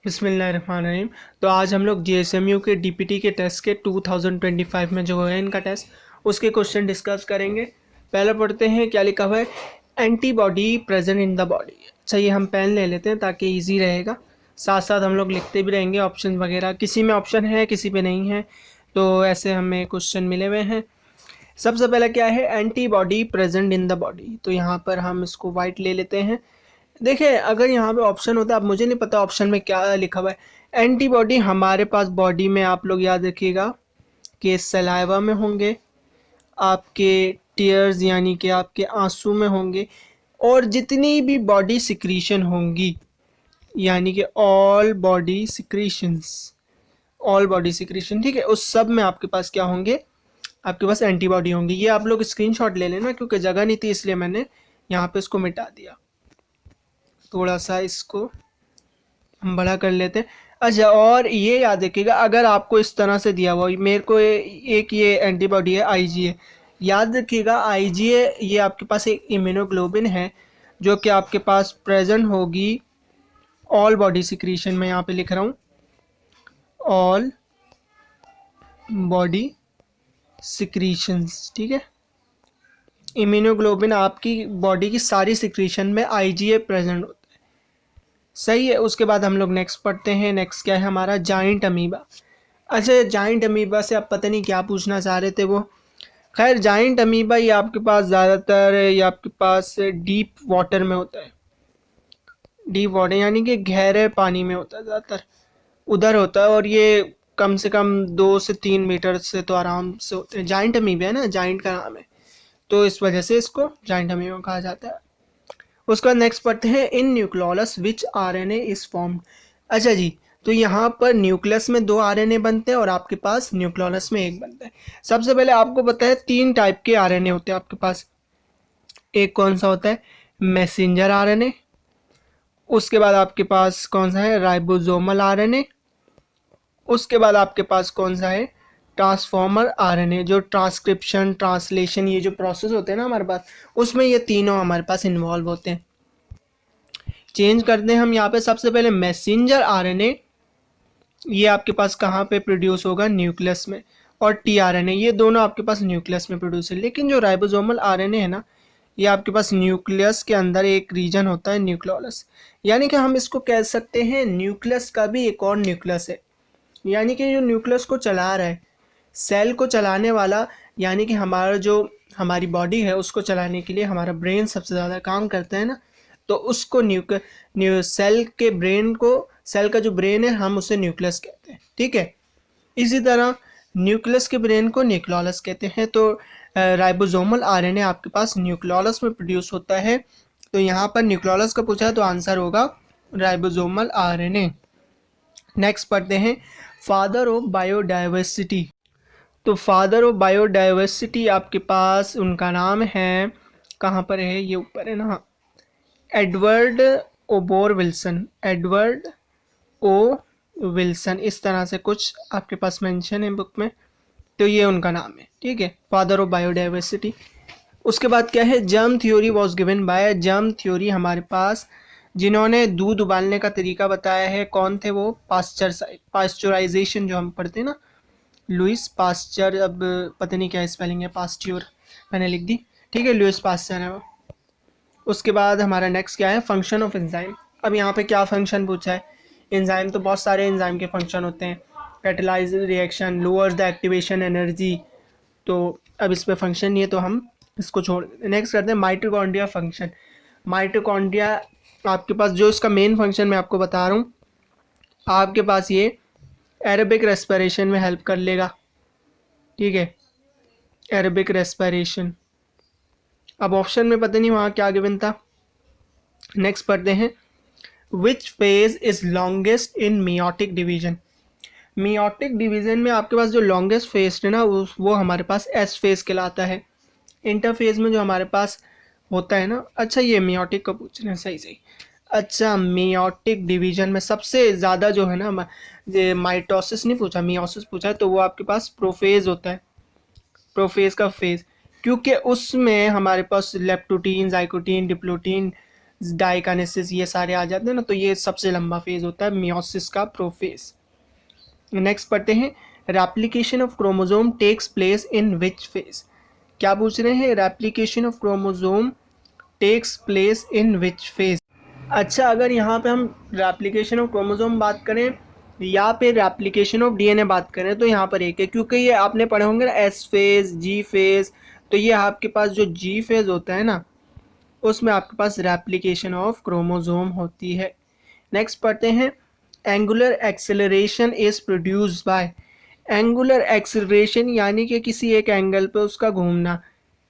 बिस्मिल्लाहिर्रहमानिर्रहीम। तो आज हम लोग जेएसएमयू के डीपीटी के टेस्ट के 2025 में जो है इनका टेस्ट उसके क्वेश्चन डिस्कस करेंगे। पहले पढ़ते हैं क्या लिखा हुआ है। Antibody present in the body. अच्छा, ये हम पेन ले लेते हैं ताकि इजी रहेगा, साथ साथ हम लोग लिखते भी रहेंगे ऑप्शन वगैरह। किसी में ऑप्शन है किसी पे नहीं है, तो ऐसे हमें क्वेश्चन मिले हुए हैं। सबसे पहले क्या है, antibody present in the body. तो यहाँ पर हम इसको वाइट ले लेते हैं। देखिए, अगर यहाँ पे ऑप्शन होता, अब मुझे नहीं पता ऑप्शन में क्या लिखा हुआ है। एंटीबॉडी हमारे पास बॉडी में, आप लोग याद रखिएगा कि सलाइवा में होंगे, आपके टीयर्स यानी कि आपके आंसू में होंगे, और जितनी भी बॉडी सिक्रीशन होंगी यानी कि all body secretions, all body secretion, ठीक है, उस सब में आपके पास क्या होंगे, आपके पास एंटीबॉडी होंगी। ये आप लोग स्क्रीनशॉट ले लेना, क्योंकि जगह नहीं थी इसलिए मैंने यहाँ पे इसको मिटा दिया। थोड़ा सा इसको हम बड़ा कर लेते हैं। अच्छा, और ये याद रखिएगा, अगर आपको इस तरह से दिया हुआ, मेरे को एक ये एंटीबॉडी है आईजीए, याद रखिएगा आईजीए ये आपके पास एक इम्यूनोग्लोबिन है जो कि आपके पास प्रेजेंट होगी ऑल बॉडी सिक्रीशन में। यहाँ पे लिख रहा हूँ ऑल बॉडी सिक्रीशंस, ठीक है। इम्यूनोग्लोबिन आपकी बॉडी की सारी सिक्रीशन में आईजीए प्रेजेंट होता है, सही है। उसके बाद हम लोग नेक्स्ट पढ़ते हैं। नेक्स्ट क्या है हमारा, जाइंट अमीबा। अच्छा, जाइंट अमीबा से आप पता नहीं क्या पूछना चाह रहे थे वो। खैर, जाइंट अमीबा ये आपके पास ज़्यादातर ये आपके पास डीप वाटर में होता है। डीप वाटर यानी कि गहरे पानी में होता है, ज़्यादातर उधर होता है, और ये कम से कम 2 से 3 मीटर से तो आराम से होते हैं। जाइंट अमीबा है ना, जाइंट का नाम है, तो इस वजह से इसको जाइंट अमीबा कहा जाता है। उसके बाद नेक्स्ट पढ़ते हैं, in nucleolus which RNA is formed. अच्छा जी, तो यहाँ पर न्यूक्लियस में 2 आरएनए बनते हैं और आपके पास न्यूक्लियोलस में 1 बनता है। सबसे पहले आपको पता है 3 टाइप के आरएनए होते हैं आपके पास। एक कौन सा होता है, मैसेंजर आरएनए। उसके बाद आपके पास कौन सा है, राइबोसोमल आरएनए। उसके बाद आपके पास कौन सा है, ट्रांसफॉर्मर आरएनए, जो ट्रांसक्रिप्शन ट्रांसलेशन ये जो प्रोसेस होते हैं ना हमारे पास, उसमें ये तीनों हमारे पास इन्वॉल्व होते हैं। चेंज करते हैं हम यहाँ पे। सबसे पहले मैसेंजर आरएनए, ये आपके पास कहाँ पे प्रोड्यूस होगा, न्यूक्लियस में। और टीआरएनए, ये दोनों आपके पास न्यूक्लियस में प्रोड्यूस है। लेकिन जो राइबोसोमल आरएनए है ना, ये आपके पास न्यूक्लियस के अंदर एक रीजन होता है न्यूक्लियोलस, यानी कि हम इसको कह सकते हैं न्यूक्लियस का भी एक और न्यूक्लियस है। यानी कि जो न्यूक्लियस को चला रहा है, सेल को चलाने वाला, यानी कि हमारा जो हमारी बॉडी है उसको चलाने के लिए हमारा ब्रेन सबसे ज़्यादा काम करता है ना, तो उसको सेल के ब्रेन को, सेल का जो ब्रेन है हम उसे न्यूक्लियस कहते हैं, ठीक है। इसी तरह न्यूक्लियस के ब्रेन को न्यूक्लियोलस कहते हैं। तो राइबोसोमल आरएनए आपके पास न्यूक्लियोलस में प्रोड्यूस होता है। तो यहाँ पर न्यूक्लियोलस का पूछा है तो आंसर होगा राइबोसोमल आरएनए। नेक्स्ट पढ़ते हैं, फादर ऑफ बायोडाइवर्सिटी। तो फादर ऑफ बायोडाइवर्सिटी आपके पास उनका नाम है, कहाँ पर है, ये ऊपर है ना, एडवर्ड ओबोर विल्सन। एडवर्ड ओ विल्सन, इस तरह से कुछ आपके पास मेंशन है बुक में, तो ये उनका नाम है, ठीक है, फादर ऑफ बायोडाइवर्सिटी। उसके बाद क्या है, germ theory was given by. Germ theory हमारे पास जिन्होंने दूध उबालने का तरीका बताया है, कौन थे वो, पास्चराइजेशन जो हम पढ़ते हैं ना, लुइस पास्चर। अब पता नहीं क्या स्पेलिंग है, पास्च्योर मैंने लिख दी, ठीक है, लुइस पास्चर है वो। उसके बाद हमारा नेक्स्ट क्या है, फंक्शन ऑफ एंजाइम। अब यहाँ पे क्या फंक्शन पूछा है, एंजाइम तो बहुत सारे एंजाइम के फंक्शन होते हैं। Catalyse reaction, lowers the activation energy, तो अब इस पे फंक्शन नहीं है तो हम इसको छोड़ देते हैं। नेक्स्ट करते हैं माइटोकॉन्ड्रिया फंक्शन। माइटोकॉन्ड्रिया आपके पास जो इसका मेन फंक्शन मैं आपको बता रहा हूँ, आपके पास ये एरोबिक रेस्पिरेशन में हेल्प कर लेगा, ठीक है, एरोबिक रेस्पिरेशन। अब ऑप्शन में पता नहीं वहाँ क्या गिवन था। नेक्स्ट पढ़ते हैं, which phase is longest in meiotic division. Meiotic division में आपके पास जो लॉन्गेस्ट फेज है ना, वो हमारे पास एस फेज कहलाता है। इंटरफेज में जो हमारे पास होता है ना, अच्छा ये मियोटिक का पूछ रहे हैं, सही सही। अच्छा, मियोटिक डिवीजन में सबसे ज़्यादा जो है ना, ये माइटोसिस नहीं पूछा, मियोसिस पूछा है, तो वो आपके पास प्रोफेज होता है, प्रोफेज का फेज, क्योंकि उसमें हमारे पास लेप्टोटीन, जाइकोटीन, डिप्लोटीन, डाइकानेसिस, ये सारे आ जाते हैं ना, तो ये सबसे लंबा फेज होता है मियोसिस का प्रोफेज। नेक्स्ट पढ़ते हैं, replication of chromosome takes place in which phase. क्या पूछ रहे हैं, replication of chromosome takes place in which phase. अच्छा, अगर यहाँ पे हम रेप्लिकेशन ऑफ क्रोमोसोम बात करें या फिर रेप्लिकेशन ऑफ डीएनए बात करें तो यहाँ पर एक है, क्योंकि ये आपने पढ़े होंगे ना एस फेज, जी फेज, तो ये आपके पास जो जी फेज होता है ना उसमें आपके पास रेप्लिकेशन ऑफ क्रोमोसोम होती है। नेक्स्ट पढ़ते हैं, angular acceleration is produced by. Angular acceleration यानी कि किसी एक एंगल पे उसका घूमना,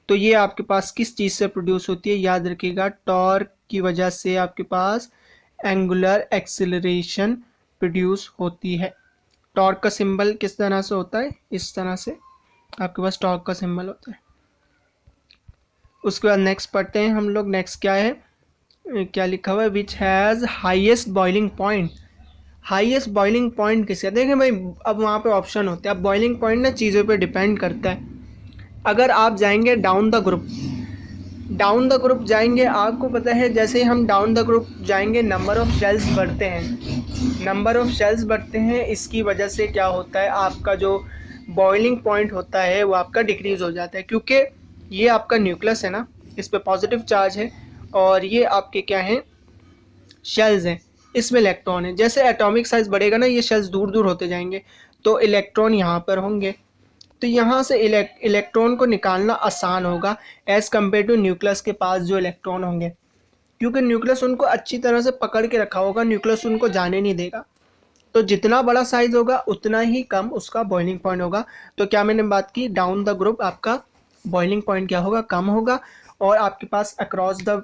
तो ये आपके पास किस चीज़ से प्रोड्यूस होती है, याद रखिएगा टॉर्क की वजह से आपके पास एंगुलर एक्सेलरेशन प्रोड्यूस होती है। टॉर्क का सिंबल किस तरह से होता है, इस तरह से आपके पास टॉर्क का सिंबल होता है। उसके बाद नेक्स्ट पढ़ते हैं हम लोग, नेक्स्ट क्या है, क्या लिखा हुआ है, which has highest boiling point. Highest boiling point किसका, देखें भाई अब वहाँ पे ऑप्शन होते हैं। अब बॉइलिंग पॉइंट ना चीज़ों पे डिपेंड करता है। अगर आप जाएंगे down the group, down the group जाएंगे, आपको पता है जैसे ही हम डाउन द ग्रुप जाएंगे नंबर ऑफ़ शेल्स बढ़ते हैं, नंबर ऑफ़ शेल्स बढ़ते हैं, इसकी वजह से क्या होता है आपका जो बॉइलिंग पॉइंट होता है वो आपका डिक्रीज़ हो जाता है, क्योंकि ये आपका न्यूक्लियस है ना, इस पर पॉजिटिव चार्ज है और ये आपके क्या हैं, शेल्स हैं, इसमें इलेक्ट्रॉन है। जैसे एटॉमिक साइज बढ़ेगा ना ये शेल्स दूर दूर होते जाएंगे तो इलेक्ट्रॉन यहाँ पर होंगे, तो यहाँ से इलेक्ट्रॉन को निकालना आसान होगा एज़ कम्पेयर टू न्यूक्लियस के पास जो इलेक्ट्रॉन होंगे, क्योंकि न्यूक्लियस उनको अच्छी तरह से पकड़ के रखा होगा, न्यूक्लियस उनको जाने नहीं देगा। तो जितना बड़ा साइज होगा उतना ही कम उसका बॉइलिंग पॉइंट होगा। तो क्या मैंने बात की, डाउन द ग्रुप आपका बॉइलिंग पॉइंट क्या होगा, कम होगा, और आपके पास अक्रॉस द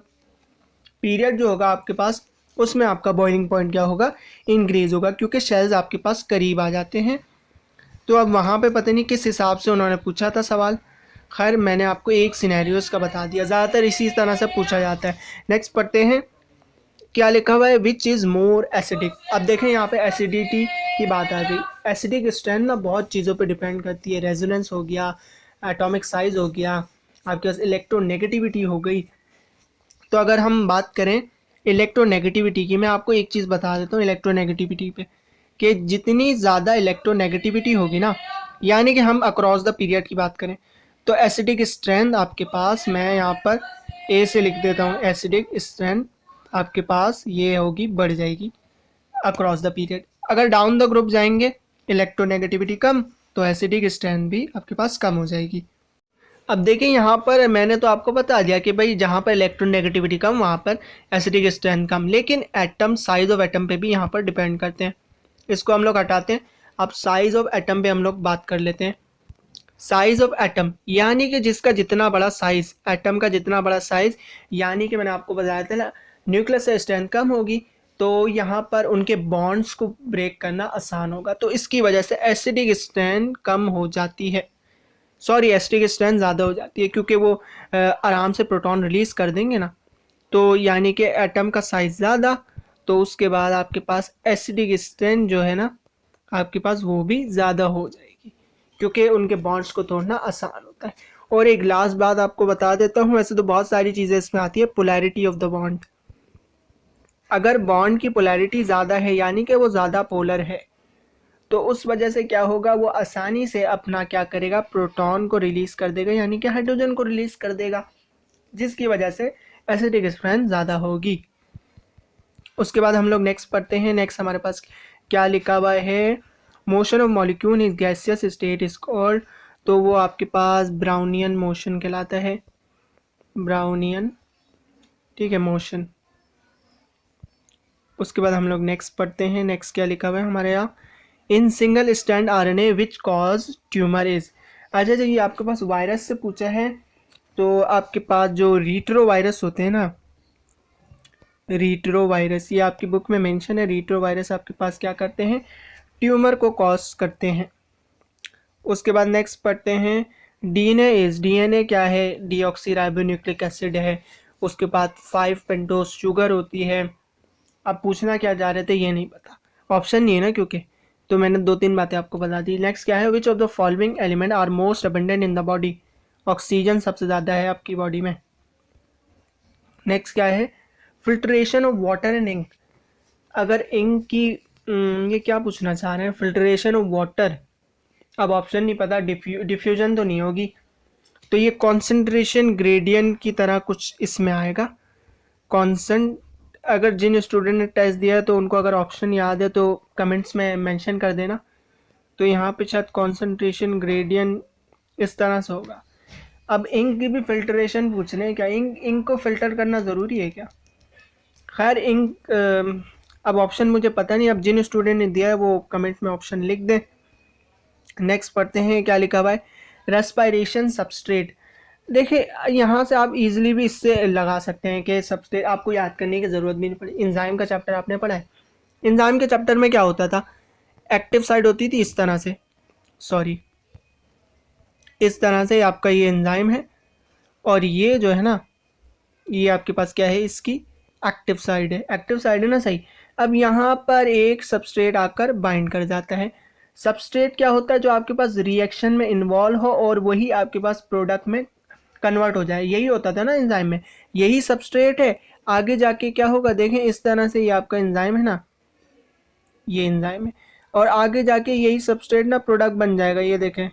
पीरियड जो होगा आपके पास उसमें आपका बॉइलिंग पॉइंट क्या होगा, इंक्रीज होगा, क्योंकि शेल्स आपके पास करीब आ जाते हैं। तो अब वहाँ पे पता नहीं किस हिसाब से उन्होंने पूछा था सवाल, खैर मैंने आपको एक सिनेरियोस का बता दिया, ज़्यादातर इसी तरह से पूछा जाता है। नेक्स्ट पढ़ते हैं, क्या लिखा हुआ है, विच इज़ मोर एसिडिक। अब देखें यहाँ पे एसिडिटी की बात आ गई। एसिडिक स्ट्रेंथ ना बहुत चीज़ों पे डिपेंड करती है, रेजोनेंस हो गया, एटॉमिक साइज हो गया, आपके पास इलेक्ट्रोनेगेटिविटी हो गई। तो अगर हम बात करें इलेक्ट्रोनेगेटिविटी की, मैं आपको एक चीज़ बता देता हूँ इलेक्ट्रोनेगेटिविटी पे, कि जितनी ज़्यादा इलेक्ट्रोनेगेटिविटी होगी ना, यानी कि हम अक्रॉस द पीरियड की बात करें तो एसिडिक स्ट्रेंथ आपके पास, मैं यहाँ पर ए से लिख देता हूँ, एसिडिक स्ट्रेंथ आपके पास ये होगी, बढ़ जाएगी अक्रॉस द पीरियड। अगर डाउन द ग्रुप जाएंगे इलेक्ट्रोनेगेटिविटी कम, तो एसिडिक स्ट्रेंथ भी आपके पास कम हो जाएगी। अब देखिए यहाँ पर मैंने तो आपको बता दिया कि भाई जहाँ पर इलेक्ट्रोनेगेटिविटी कम वहाँ पर एसिडिक स्ट्रेंथ कम, लेकिन एटम, साइज ऑफ एटम पे भी यहाँ पर डिपेंड करते हैं। इसको हम लोग हटाते हैं, अब साइज ऑफ एटम पे हम लोग बात कर लेते हैं। साइज ऑफ एटम यानी कि जिसका जितना बड़ा साइज, एटम का जितना बड़ा साइज, यानी कि मैंने आपको बताया था ना न्यूक्लियस से स्ट्रेंथ कम होगी तो यहाँ पर उनके बॉन्ड्स को ब्रेक करना आसान होगा, तो इसकी वजह से एसिडिक स्ट्रेंथ कम हो जाती है, सॉरी एसिडिक स्ट्रेंथ ज़्यादा हो जाती है, क्योंकि वो आराम से प्रोटॉन रिलीज़ कर देंगे ना, तो यानी कि एटम का साइज़ ज़्यादा, तो उसके बाद आपके पास एसिडिक स्ट्रेंथ जो है ना आपके पास वो भी ज़्यादा हो जाएगी, क्योंकि उनके बॉन्ड्स को तोड़ना आसान होता है। और एक लास्ट बात आपको बता देता हूँ, वैसे तो बहुत सारी चीज़ें इसमें आती है, पोलैरिटी ऑफ द बॉन्ड। अगर बॉन्ड की पोलैरिटी ज़्यादा है यानी कि वो ज़्यादा पोलर है, तो उस वजह से क्या होगा, वो आसानी से अपना क्या करेगा, प्रोटॉन को रिलीज़ कर देगा, यानी कि हाइड्रोजन को रिलीज़ कर देगा, जिसकी वजह से एसिडिक स्ट्रेंथ ज़्यादा होगी। उसके बाद हम लोग नेक्स्ट पढ़ते हैं। नेक्स्ट हमारे पास क्या लिखा हुआ है, motion of molecule is gaseous state is called, तो वो आपके पास ब्राउनियन मोशन कहलाता है, ब्राउनियन, ठीक है, मोशन। उसके बाद हम लोग नेक्स्ट पढ़ते हैं। नेक्स्ट क्या लिखा हुआ है हमारे यहाँ, in single stand RNA which cause tumour is. अच्छा जी, ये आपके पास वायरस से पूछा है, तो आपके पास जो रीट्रो वायरस होते हैं ना, रीट्रो वायरस, ये आपकी बुक में मेंशन है, रीट्रो वायरस आपके पास क्या करते हैं, ट्यूमर को कॉज करते हैं। उसके बाद नेक्स्ट पढ़ते हैं, डीएनए इज, डीएनए क्या है, डीऑक्सीराइबोन्यूक्लिक एसिड है। उसके बाद 5 पेंटोज शुगर होती है। अब पूछना क्या जा रहे थे ये नहीं पता, ऑप्शन नहीं है ना, क्योंकि तो मैंने 2-3 बातें आपको बता दी। नेक्स्ट क्या है, which of the following element are most abundant in the body, oxygen सबसे ज़्यादा है आपकी बॉडी में। नेक्स्ट क्या है, filtration of water and ink. अगर इंक की ये क्या पूछना चाह रहे हैं, फिल्ट्रेशन ऑफ वाटर। अब ऑप्शन नहीं पता, डिफ्यूजन तो नहीं होगी, तो ये कॉन्सेंट्रेशन ग्रेडियंट की तरह कुछ इसमें आएगा। कॉन्सेंट, अगर जिन स्टूडेंट ने टेस्ट दिया है तो उनको अगर ऑप्शन याद है तो कमेंट्स में मेंशन कर देना। तो यहाँ पे शायद कॉन्सेंट्रेशन ग्रेडियंट इस तरह से होगा। अब इंक की भी फिल्ट्रेशन पूछ रहे हैं क्या, इंक को फिल्टर करना ज़रूरी है क्या? खैर इंक अब ऑप्शन मुझे पता नहीं, अब जिन स्टूडेंट ने दिया है वो कमेंट में ऑप्शन लिख दें। नेक्स्ट पढ़ते हैं क्या लिखा हुआ है, रेस्पायरेशन सबस्ट्रेट। देखिए यहाँ से आप इजीली भी इससे लगा सकते हैं कि सबस्ट्रेट आपको याद करने की ज़रूरत भी नहीं पड़ी। इंजाइम का चैप्टर आपने पढ़ा है, इंजाइम के चैप्टर में क्या होता था, एक्टिव साइड होती थी इस तरह से, सॉरी इस तरह से आपका ये एंजाइम है, और ये जो है ना ये आपके पास क्या है, इसकी एक्टिव साइड है, एक्टिव साइड है ना, सही। अब यहाँ पर एक सबस्ट्रेट आकर बाइंड कर जाता है। सबस्ट्रेट क्या होता है, जो आपके पास रिएक्शन में इन्वॉल्व हो और वही आपके पास प्रोडक्ट में कन्वर्ट हो जाए, यही होता था ना एंजाइम में, यही सबस्ट्रेट है। आगे जाके क्या होगा देखें, इस तरह से ये आपका एंजाइम है ना, ये एंजाइम है, और आगे जाके यही सबस्ट्रेट ना प्रोडक्ट बन जाएगा। ये देखें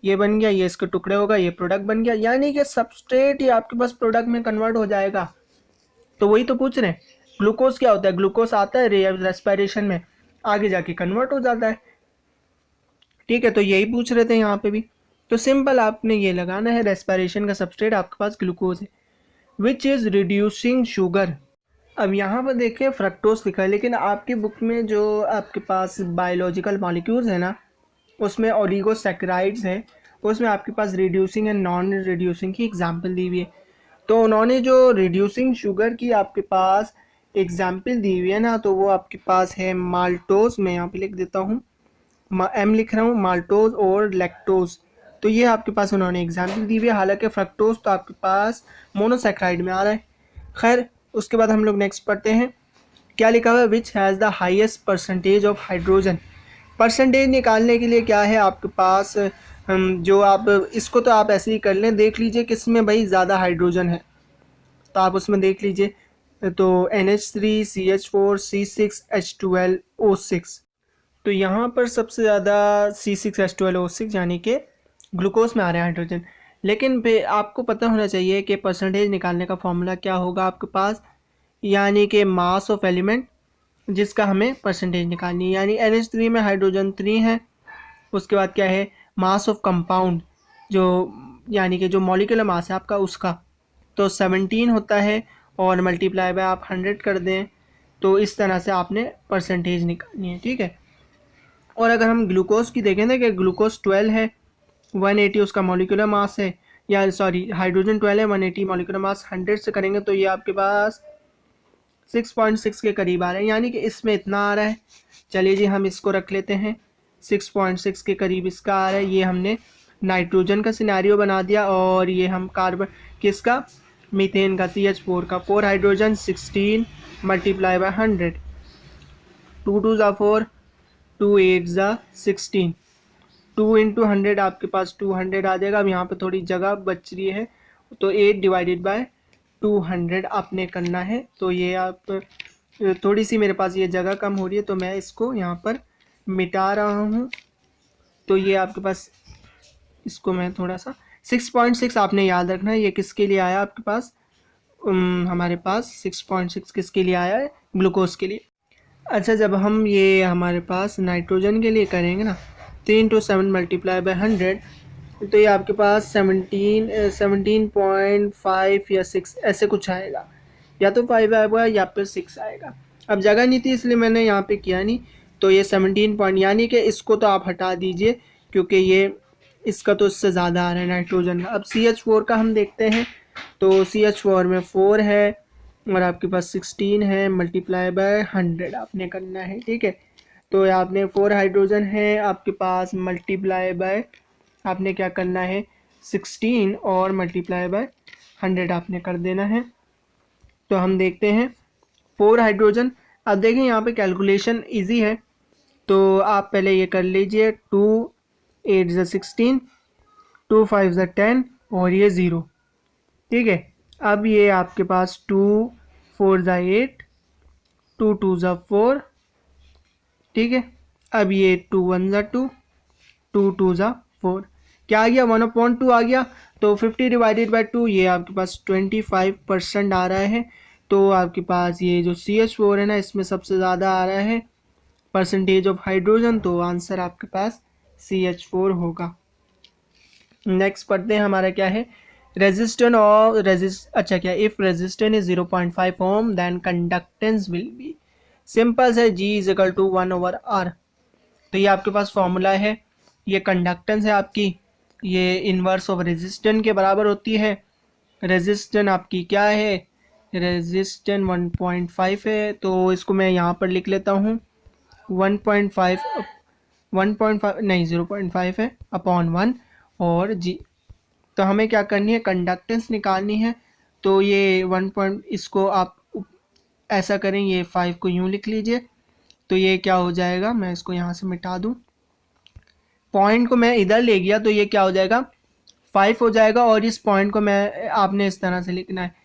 ये बन गया, ये इसके टुकड़े होगा, ये प्रोडक्ट बन गया, यानी कि सबस्ट्रेट ये आपके पास प्रोडक्ट में कन्वर्ट हो जाएगा। तो वही तो पूछ रहे हैं, ग्लूकोज क्या होता है, ग्लूकोज आता है रेस्पिरेशन में, आगे जाके कन्वर्ट हो जाता है, ठीक है। तो यही पूछ रहे थे यहाँ पे भी, तो सिंपल आपने ये लगाना है, रेस्पिरेशन का सबस्ट्रेट आपके पास ग्लूकोज है, विच इज़ रिड्यूसिंग शुगर। अब यहाँ पर देखिए फ्रक्टोज लिखा है, लेकिन आपकी बुक में जो आपके पास बायोलॉजिकल मॉलिक्यूल्स है ना, उसमें ओलिगोसैकेराइड्स है, उसमें आपके पास रिड्यूसिंग एंड नॉन रिड्यूसिंग की एग्जांपल दी हुई है। तो उन्होंने जो रिड्यूसिंग शुगर की आपके पास एग्जांपल दी हुई है ना, तो वो आपके पास है माल्टोज, मैं यहाँ पे लिख देता हूँ, एम लिख रहा हूँ, माल्टोज और लैक्टोज। तो ये आपके पास उन्होंने एग्जांपल दी हुई है, हालांकि फ्रक्टोज तो आपके पास मोनोसैकेराइड में आ रहा है। खैर उसके बाद हम लोग नेक्स्ट पढ़ते हैं, क्या लिखा हुआ है, which has the highest percentage of hydrogen. Percentage निकालने के लिए क्या है आपके पास, जो आप इसको तो आप ऐसे ही कर लें, देख लीजिए किसमें भाई ज़्यादा हाइड्रोजन है, तो आप उसमें देख लीजिए, तो NH3 CH4 C6 H12 O6। तो यहाँ पर सबसे ज़्यादा C6 H12 O6 यानी कि ग्लूकोज में आ रहा है हाइड्रोजन। लेकिन फिर आपको पता होना चाहिए कि परसेंटेज निकालने का फॉर्मूला क्या होगा आपके पास, यानी कि मास ऑफ एलिमेंट, जिसका हमें परसेंटेज निकालनी है, यानी NH3 में हाइड्रोजन 3 है। उसके बाद क्या है, मास ऑफ कंपाउंड, जो यानी कि जो मॉलिक्यूलर मास है आपका उसका, तो 17 होता है, और मल्टीप्लाई बाय आप 100 कर दें, तो इस तरह से आपने परसेंटेज निकालनी है, ठीक है। और अगर हम ग्लूकोज की देखें ना कि ग्लूकोज 12 है, 180 उसका मॉलिक्यूलर मास है, या सॉरी हाइड्रोजन 12 है, 180 मॉलिक्यूलर मास, 100 से करेंगे तो ये आपके पास 6.6 के करीब आ रहे हैं, यानी कि इसमें इतना आ रहा है। चलिए जी हम इसको रख लेते हैं, 6.6 के करीब इसका आ रहा है। ये हमने नाइट्रोजन का सिनेरियो बना दिया, और ये हम कार्बन किसका, मीथेन का, CH4 का, 4 हाइड्रोजन 16 मल्टीप्लाई बाय 100, 2 2 ज़ा 4, 2 8 ज़ा 16, 2 इंटू 100 आपके पास 200 आ जाएगा। अब यहाँ पे थोड़ी जगह बच रही है, तो 8 डिवाइडेड बाय 200 आपने करना है। तो ये आप थोड़ी सी मेरे पास ये जगह कम हो रही है, तो मैं इसको यहाँ पर मिटा रहा हूँ। तो ये आपके पास, इसको मैं थोड़ा सा 6.6 आपने याद रखना है, ये किसके लिए आया आपके पास, हमारे पास 6.6 किसके लिए आया है, ग्लूकोज के लिए। अच्छा जब हम ये हमारे पास नाइट्रोजन के लिए करेंगे ना, 3 × 7 मल्टीप्लाई बाय 100, तो ये आपके पास 17.5 या 6 ऐसे कुछ आएगा, या तो 5 आएगा या फिर 6 आएगा। अब जगह नहीं थी इसलिए मैंने यहाँ पे किया नहीं, तो ये 17 पॉइंट, यानी कि इसको तो आप हटा दीजिए, क्योंकि ये इसका तो इससे ज़्यादा आ रहा है नाइट्रोजन का। अब CH4 का हम देखते हैं, तो CH4 में 4 है, और आपके पास 16 है, मल्टीप्लाई बाय 100 आपने करना है, ठीक है। तो आपने 4 हाइड्रोजन है आपके पास, मल्टीप्लाई बाय आपने क्या करना है, 16 और मल्टीप्लाई बाय 100 आपने कर देना है। तो हम देखते हैं 4 हाइड्रोजन, अब देखें यहाँ पे कैलकुलेशन इजी है, तो आप पहले ये कर लीजिए, 2 8 ज़ा 16, 2 5 ज़ा 10, और ये 0, ठीक है। अब ये आपके पास 2 4 ज़ा 8, 2 2 ज़ा 4, ठीक है। अब ये 2 1 ज़ा 2, 2 2 ज़ा 4, क्या आ गया 1/2 आ गया। तो 50 डिवाइडेड बाई 2, ये आपके पास 25% आ रहा है। तो आपके पास ये जो CH4 है ना, इसमें सबसे ज़्यादा आ रहा है परसेंटेज ऑफ हाइड्रोजन, तो आंसर आपके पास CH4 होगा। नेक्स्ट पढ़ते हैं, हमारा क्या है, रेजिस्टेंस और अच्छा क्या, if resistance is 0.5 ohm then conductance will be, simple है, G is equal to 1/R। तो ये आपके पास फॉर्मूला है, ये कंडक्टेंस है आपकी, ये इनवर्स ऑफ रेजिस्टेंस के बराबर होती है। रेजिस्टेंस आपकी क्या है, रेजिस्टेंस 1.5 है, तो इसको मैं यहाँ पर लिख लेता हूँ 1.5, 1.5 नहीं 0.5 है अपॉन 1 और G। तो हमें क्या करनी है, कंडक्टेंस निकालनी है। तो ये 1 पॉइंट, इसको आप ऐसा करें, ये 5 को यूँ लिख लीजिए, तो ये क्या हो जाएगा, मैं इसको यहाँ से मिटा दूँ, पॉइंट को मैं इधर ले गया तो ये क्या हो जाएगा 5 हो जाएगा, और इस पॉइंट को मैं आपने इस तरह से लिखना है।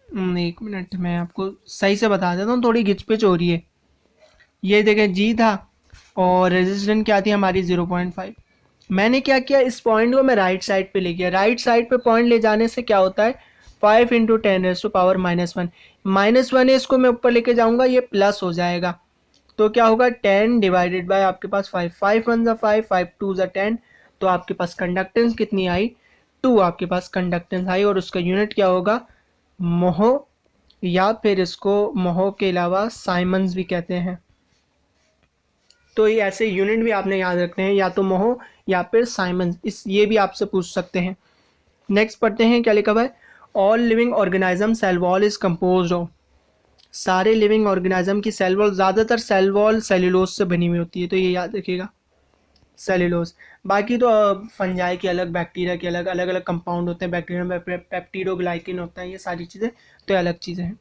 1 मिनट मैं आपको सही से बता देता हूँ, थोड़ी घिचपिच हो रही है। ये देखें G था और रेजिस्टेंस क्या थी हमारी 0.5। मैंने क्या किया, इस पॉइंट को मैं राइट साइड पे ले गया। राइट साइड पे पॉइंट ले जाने से क्या होता है, 5 × 10⁻⁻1, -1 है, इसको मैं ऊपर लेके जाऊंगा, ये प्लस हो जाएगा। तो क्या होगा 10 डिवाइडेड बाय आपके पास 5, 5 1 ज़ा 5, 5 2 ज़ा 10, तो आपके पास कंडक्टेंस कितनी आई, 2 आपके पास कंडक्टेंस आई, और उसका यूनिट क्या होगा, मोहो, या फिर इसको मोहो के अलावा साइमंस भी कहते हैं। तो ये ऐसे यूनिट भी आपने याद रखने हैं, या तो मोहो या फिर साइमंस, इस ये भी आपसे पूछ सकते हैं। नेक्स्ट पढ़ते हैं, क्या लिखा हुआ है, all living organism cell wall is composed of, सारे लिविंग ऑर्गेनिज्म की सेल वॉल, ज़्यादातर सेल वॉल सेल्यूलोज से बनी हुई होती है, तो ये याद रखिएगा सेल्यूलोज। बाकी तो फंजाई के अलग, बैक्टीरिया के अलग, अलग अलग कंपाउंड होते हैं, बैक्टीरिया में पेप्टिडोग्लाइकिन होता है, ये सारी चीज़ें तो अलग चीज़ें हैं।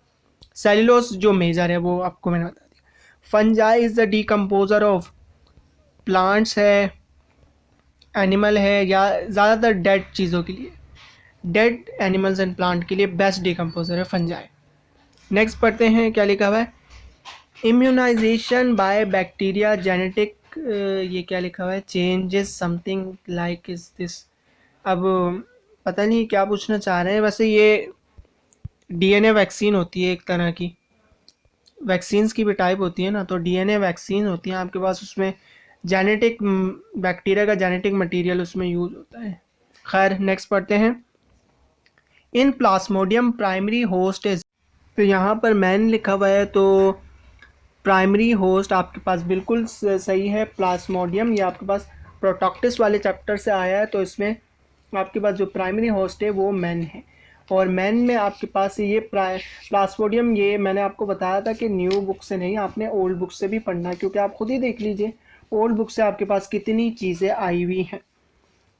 सेल्यूलोज जो मेजर है वो आपको मैंने बता दिया। Fungi is the decomposer of, plants है, एनिमल है, या ज़्यादातर डेड चीज़ों के लिए, डेड एनिमल्स एंड प्लांट के लिए बेस्ट डिकम्पोजर है फंजाई। नेक्स्ट पढ़ते हैं, क्या लिखा हुआ है, इम्यूनाइजेशन बाय बैक्टीरिया जेनेटिक, ये क्या लिखा हुआ है, changes something like is this. अब पता नहीं क्या पूछना चाह रहे हैं, वैसे ये DNA वैक्सीन होती है एक तरह की, वैक्सीन्स की भी टाइप होती है ना, तो DNA वैक्सीन होती है आपके पास, उसमें जेनेटिक, बैक्टीरिया का जेनेटिक मटेरियल उसमें यूज़ होता है। खैर नेक्स्ट पढ़ते हैं, इन प्लाज्मोडियम प्राइमरी होस्ट इज, तो यहाँ पर मैन लिखा हुआ है, तो प्राइमरी होस्ट आपके पास बिल्कुल सही है, प्लाज्मोडियम, ये आपके पास प्रोटॉक्टिस वाले चैप्टर से आया है, तो इसमें आपके पास जो प्राइमरी होस्ट है वो मैन है। और मैन में आपके पास ये प्लाज्मोडियम, ये मैंने आपको बताया था कि न्यू बुक से नहीं, आपने ओल्ड बुक से भी पढ़ना है, क्योंकि आप खुद ही देख लीजिए ओल्ड बुक से आपके पास कितनी चीज़ें आई हुई हैं।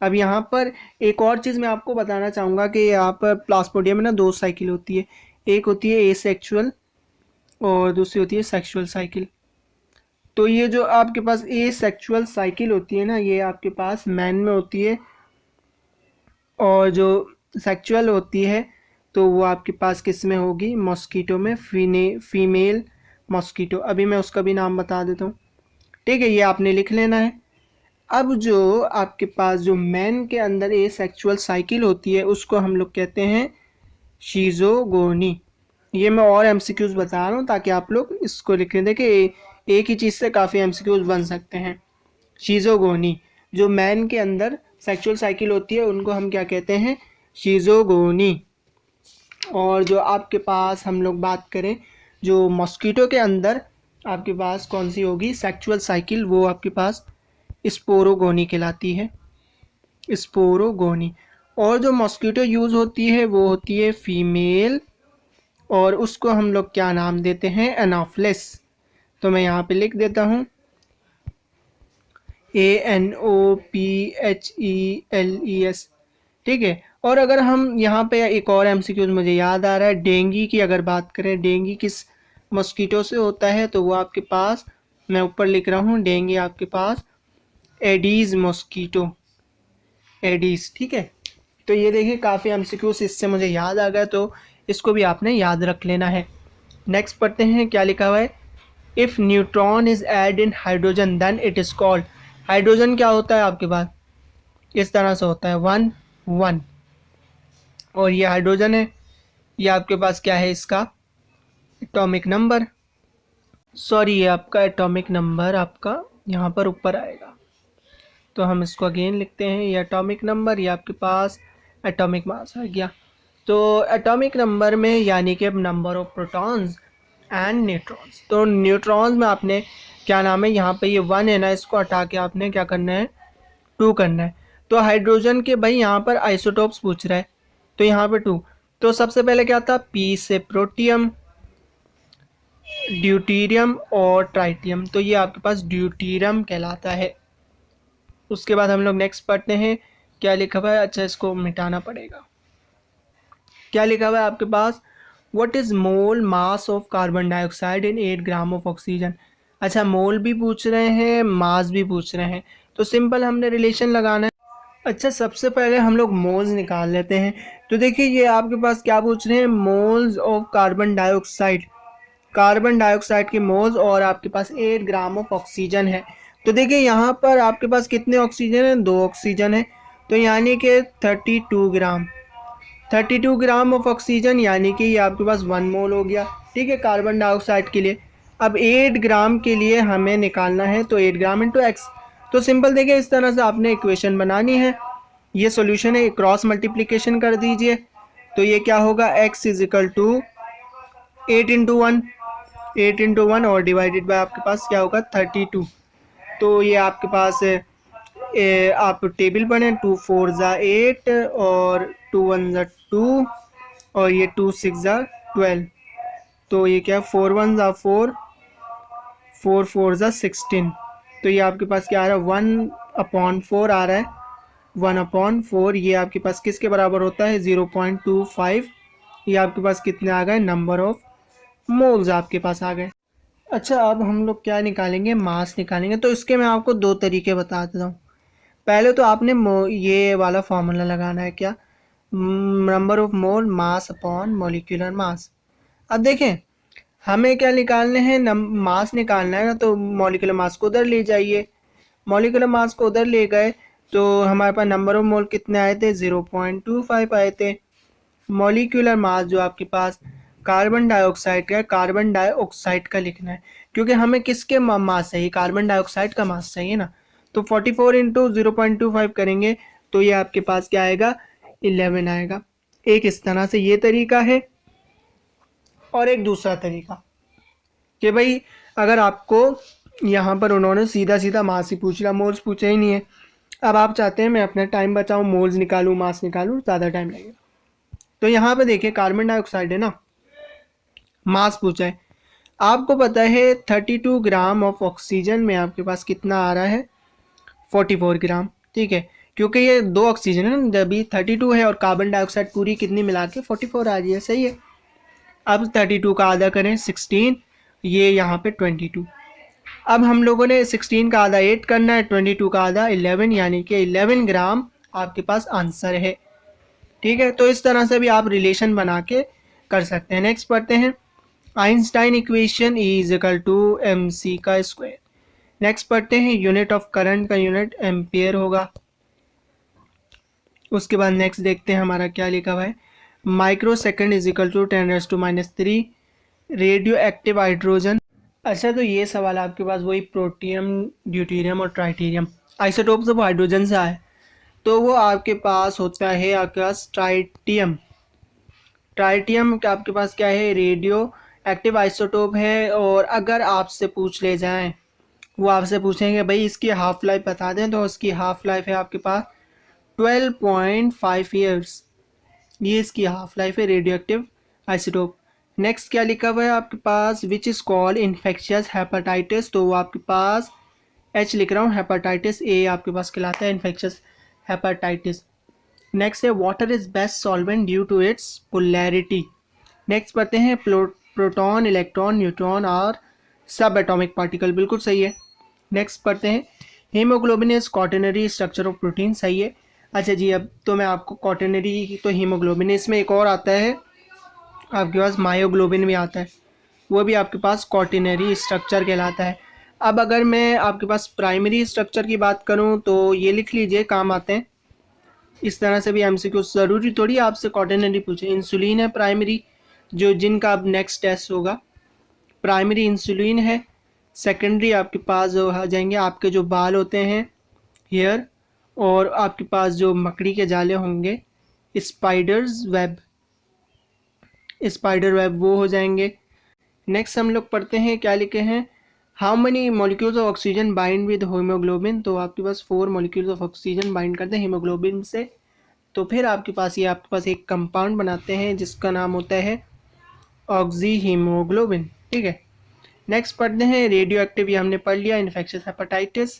अब यहाँ पर एक और चीज़ मैं आपको बताना चाहूँगा कि यहाँ पर प्लाज्मोडियम में ना 2 साइकिल होती है, एक होती है एसेक्सुअल और दूसरी होती है सेक्सुअल साइकिल। तो ये जो आपके पास एसेक्सुअल साइकिल होती है ना, ये आपके पास मैन में होती है, और जो सेक्सुअल होती है तो वो आपके पास किस में होगी, मॉस्किटो में, फीमेल मॉस्किटो। अभी मैं उसका भी नाम बता देता हूँ, ठीक है, ये आपने लिख लेना है। अब जो आपके पास जो मैन के अंदर एसेक्सुअल साइकिल होती है उसको हम लोग कहते हैं शीज़ोगोनी। ये मैं और MCQs बता रहा हूँ ताकि आप लोग इसको लिख लें, देखिए एक ही चीज़ से काफ़ी MCQs बन सकते हैं। शीज़ोगोनी, जो मैन के अंदर सेक्सुअल साइकिल होती है उनको हम क्या कहते हैं, शीज़ोगोनी। और जो आपके पास हम लोग बात करें, जो मॉस्किटो के अंदर आपके पास कौन सी होगी सेक्सुअल साइकिल, वो आपके पास स्पोरोगोनी कहलाती है, स्पोरोगोनी। और जो मॉस्किटो यूज़ होती है वो होती है फीमेल, और उसको हम लोग क्या नाम देते हैं, एनाफिलिस। तो मैं यहाँ पे लिख देता हूँ ANOPHELES, ठीक है। और अगर हम यहाँ पे एक और MCQ मुझे याद आ रहा है, डेंगी की अगर बात करें, डेंगी किस मॉस्किटो से होता है, तो वो आपके पास मैं ऊपर लिख रहा हूँ, डेंगी आपके पास एडीज मॉस्किटो, एडीज, ठीक है। तो ये देखिए काफ़ी MCQs इससे मुझे याद आ गया, तो इसको भी आपने याद रख लेना है। नेक्स्ट पढ़ते हैं क्या लिखा हुआ है, if neutron is add in hydrogen then it is called. Hydrogen क्या होता है आपके पास, इस तरह से होता है 1 1, और ये हाइड्रोजन है, ये आपके पास क्या है इसका एटॉमिक नंबर, सॉरी ये आपका एटॉमिक नंबर आपका यहाँ पर ऊपर आएगा, तो हम इसको अगेन लिखते हैं, ये एटॉमिक नंबर, ये आपके पास एटॉमिक मास आ गया। तो एटॉमिक नंबर में यानी कि अब number of protons and neutrons, तो न्यूट्रॉन्स में आपने क्या नाम है, यहाँ पे ये 1 है ना, इसको हटा के आपने क्या करना है 2 करना है। तो हाइड्रोजन के भाई यहाँ पर आइसोटोप्स पूछ रहा है, तो यहाँ पे 2, तो सबसे पहले क्या था, पी से प्रोटियम, ड्यूटीरियम और ट्राइटियम, तो ये आपके पास ड्यूटीरियम कहलाता है। उसके बाद हम लोग नेक्स्ट पढ़ते हैं क्या लिखा हुआ है, अच्छा इसको मिटाना पड़ेगा, क्या लिखा हुआ है आपके पास, what is mole mass of carbon dioxide in 8 gram of oxygen. अच्छा मोल भी पूछ रहे हैं, मास भी पूछ रहे हैं, तो सिंपल हमने रिलेशन लगाना है। अच्छा सबसे पहले हम लोग मोल्स निकाल लेते हैं, तो देखिए ये आपके पास क्या पूछ रहे हैं, मोल्स ऑफ कार्बन डाइऑक्साइड के मोल्स, और आपके पास 8 ग्राम ऑफ ऑक्सीजन है। तो देखिए यहाँ पर आपके पास कितने ऑक्सीजन है, 2 ऑक्सीजन है, तो यानी कि 32 ग्राम ऑफ ऑक्सीजन, यानी कि ये आपके पास 1 मोल हो गया, ठीक है, कार्बन डाइऑक्साइड के लिए। अब 8 ग्राम के लिए हमें निकालना है, तो 8 ग्राम इंटू एक्स, तो सिंपल देखिए इस तरह से आपने इक्वेशन बनानी है, ये सॉल्यूशन है, क्रॉस मल्टीप्लिकेशन कर दीजिए, तो ये क्या होगा, x is equal to 8 into one और डिवाइडेड बाय आपके पास क्या होगा 32, तो ये आपके पास आप टेबल पढ़ें, 2 4 ज़ा 8 और 2 1 ज़ा 2 और ये 2 6 ज़ा 12, तो ये क्या 4 1 ज़ा 4 4 4 ज़ा 16, तो ये आपके पास क्या आ रहा है 1/4 आ रहा है, 1/4 ये आपके पास किसके बराबर होता है 0.25, ये आपके पास कितने आ गए, नंबर ऑफ मोल्स आपके पास आ गए। अच्छा अब हम लोग क्या निकालेंगे, मास निकालेंगे, तो इसके मैं आपको 2 तरीके बता देता हूँ। पहले तो आपने ये वाला फॉर्मूला लगाना है, क्या, number of mole mass upon molecular mass. अब देखें हमें क्या निकालने हैं, मास निकालना है ना, तो मॉलिक्यूलर मास को उधर ले जाइए, मॉलिक्यूलर मास को उधर ले गए तो हमारे पास नंबर ऑफ मोल कितने आए थे, 0.25 आए थे। मॉलिक्यूलर मास जो आपके पास कार्बन डाइऑक्साइड का, कार्बन डाइऑक्साइड का लिखना है, क्योंकि हमें किसके मास चाहिए, कार्बन डाइऑक्साइड का मास चाहिए ना, तो 44 इंटू 0.25 करेंगे, तो ये आपके पास क्या आएगा 11 आएगा। एक इस तरह से ये तरीका है, और एक दूसरा तरीका कि भाई अगर आपको यहाँ पर उन्होंने सीधा सीधा मास ही पूछ लिया, मोल्स पूछे ही नहीं है, अब आप चाहते हैं मैं अपना टाइम बचाऊँ, मोल्स निकालूँ मास निकालूँ, ज़्यादा टाइम लगेगा, तो यहाँ पे देखिए कार्बन डाइऑक्साइड है ना, मास पूछा है, आपको पता है 32 ग्राम ऑफ ऑक्सीजन में आपके पास कितना आ रहा है 44 ग्राम, ठीक है, क्योंकि ये 2 ऑक्सीजन है ना, जब 32 है और कार्बन डाइऑक्साइड पूरी कितनी मिला के 44 आ रही है, सही है। अब 32 का आधा करें 16, ये यहाँ पे 22, अब हम लोगों ने 16 का आधा 8 करना है, 22 का आधा 11, यानी कि 11 ग्राम आपके पास आंसर है, ठीक है। तो इस तरह से भी आप रिलेशन बना के कर सकते हैं। नेक्स्ट पढ़ते हैं, Einstein equation is equal to m c का स्क्वायर। नेक्स्ट पढ़ते हैं, यूनिट ऑफ करंट का यूनिट एम्पियर होगा। उसके बाद नेक्स्ट देखते हैं हमारा क्या लिखा हुआ है, microsecond is equal to 10⁻³ radioactive hydrogen. अच्छा तो ये सवाल आपके पास वही प्रोटियम, ड्यूटीरियम और ट्राइटीरियम आइसोटोप्स ऑफ हाइड्रोजन से आए, तो वो आपके पास होता है आपके पास ट्राइटियम। ट्राइटियम का आपके पास क्या है, रेडियो एक्टिव आइसोटोप है, और अगर आपसे पूछ ले जाएं, वो आपसे पूछेंगे भाई इसकी हाफ लाइफ बता दें, तो उसकी हाफ लाइफ है आपके पास 12.5 ईयर्स, ये इसकी हाफ लाइफ है रेडियो एक्टिव आइसोटोप। नेक्स्ट क्या लिखा हुआ है आपके पास, which is called infectious hepatitis, तो वो आपके पास एच लिख रहा हूँ, हेपेटाइटिस ए आपके पास कहलाता है इन्फेक्शियस हेपेटाइटिस। नेक्स्ट है water is best solvent due to its polarity. Next पढ़ते हैं, प्रोटॉन, इलेक्ट्रॉन, न्यूट्रॉन और सब एटॉमिक पार्टिकल, बिल्कुल सही है। नेक्स्ट पढ़ते हैं, haemoglobin is quaternary structure of protein, सही है। अच्छा जी अब तो मैं आपको क्वाटरनरी तो हीमोग्लोबिन, इसमें एक और आता है आपके पास मायोग्लोबिन भी आता है, वो भी आपके पास क्वाटरनरी स्ट्रक्चर कहलाता है। अब अगर मैं आपके पास प्राइमरी स्ट्रक्चर की बात करूँ तो ये लिख लीजिए, काम आते हैं। इस तरह से भी एमसीक्यू, ज़रूरी थोड़ी आपसे क्वाटरनरी पूछे। इंसुलिन है प्राइमरी, जो जिनका अब नेक्स्ट टेस्ट होगा, प्राइमरी इंसुलिन है। सेकेंडरी आपके पास जो आ जाएंगे आपके जो बाल होते हैं, हेयर, और आपके पास जो मकड़ी के जाले होंगे, स्पाइडर्स वेब, स्पाइडर वेब वो हो जाएंगे। नेक्स्ट हम लोग पढ़ते हैं, क्या लिखे हैं, how many molecules of oxygen bind with haemoglobin. तो आपके पास 4 मॉलिक्यूल्स ऑफ ऑक्सीजन बाइंड करते हैं हीमोग्लोबिन से। तो फिर आपके पास एक कंपाउंड बनाते हैं जिसका नाम होता है ऑक्सी हीमोग्लोबिन, ठीक है। नेक्स्ट पढ़ते हैं रेडियो एक्टिव, ये हमने पढ़ लिया, इन्फेक्शियस हेपेटाइटिस,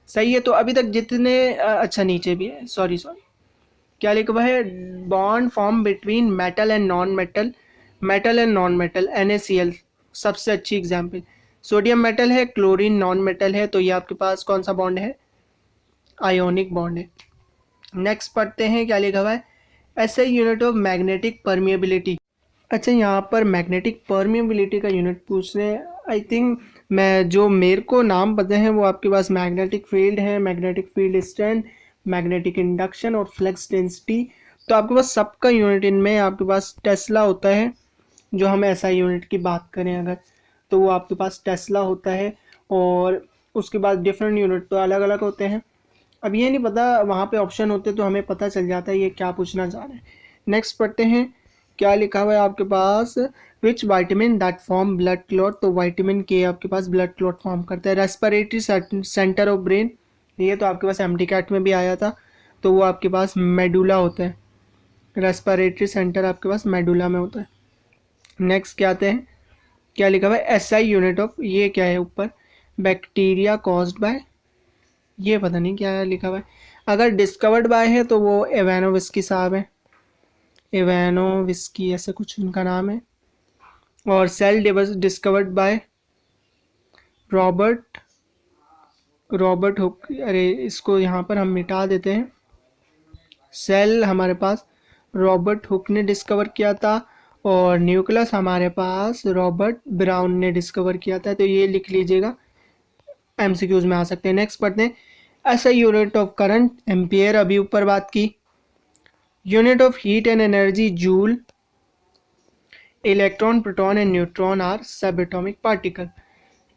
सही है। तो अभी तक जितने अच्छा नीचे भी है, सॉरी क्या लिखा हुआ है, bond form between metal and non metal, metal and non metal, NaCl सबसे अच्छी एग्जाम्पल। सोडियम मेटल है, क्लोरीन नॉन मेटल है, तो ये आपके पास कौन सा बॉन्ड है, आयोनिक बॉन्ड है। नेक्स्ट पढ़ते हैं, क्या लिखा हुआ है, ऐसे यूनिट ऑफ मैग्नेटिक परमिएबिलिटी। अच्छा, यहाँ पर मैग्नेटिक परमिएबिलिटी का यूनिट पूछ रहे हैं। आई थिंक मैं जो मेरे को नाम पता है वो आपके पास मैग्नेटिक फील्ड है, magnetic field strength, magnetic induction और फ्लक्स डेंसिटी। तो आपके पास सबका यूनिट इनमें आपके पास टेस्ला होता है। जो हम एसआई यूनिट की बात करें अगर, तो वो आपके पास टेस्ला होता है। और उसके बाद डिफरेंट यूनिट तो अलग अलग होते हैं। अब ये नहीं पता, वहाँ पे ऑप्शन होते तो हमें पता चल जाता है ये क्या पूछना चाह रहे हैं। नेक्स्ट पढ़ते हैं, क्या लिखा हुआ है आपके पास, which vitamin that form blood clot. तो वाइटामिन के आपके पास ब्लड क्लॉट फॉर्म करता है। रेस्पिरेटरी सेंटर ऑफ ब्रेन, ये तो आपके पास MD-CAT में भी आया था, तो वो आपके पास मेडुला होता है। रेस्पिरेटरी सेंटर आपके पास मेडुला में होता है। नेक्स्ट क्या आते हैं, क्या लिखा हुआ है, SI यूनिट ऑफ, ये क्या है ऊपर, बैक्टीरिया कॉज्ड बाय, ये पता नहीं क्या लिखा हुआ है। अगर डिस्कवर्ड बाय है तो वो इवानोविस्की साहब है, इवानोविस्की ऐसे कुछ उनका नाम है। और cell discovered by Robert Robert Hooke. अरे इसको यहाँ पर हम मिटा देते हैं। सेल हमारे पास रॉबर्ट हुक ने डिस्कवर किया था, और न्यूक्लियस हमारे पास रॉबर्ट ब्राउन ने डिस्कवर किया था। तो ये लिख लीजिएगा, MCQs में आ सकते हैं। नेक्स्ट पढ़ते हैं, ऐसा यूनिट ऑफ करंट, एम्पियर अभी ऊपर बात की। Unit of heat and energy, joule. Electron, proton and neutron are subatomic particle.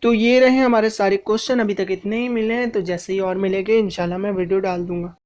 तो ये रहे हमारे सारे क्वेश्चन, अभी तक इतने ही मिले हैं। तो जैसे ही और मिलेंगे इंशाल्लाह मैं वीडियो डाल दूंगा।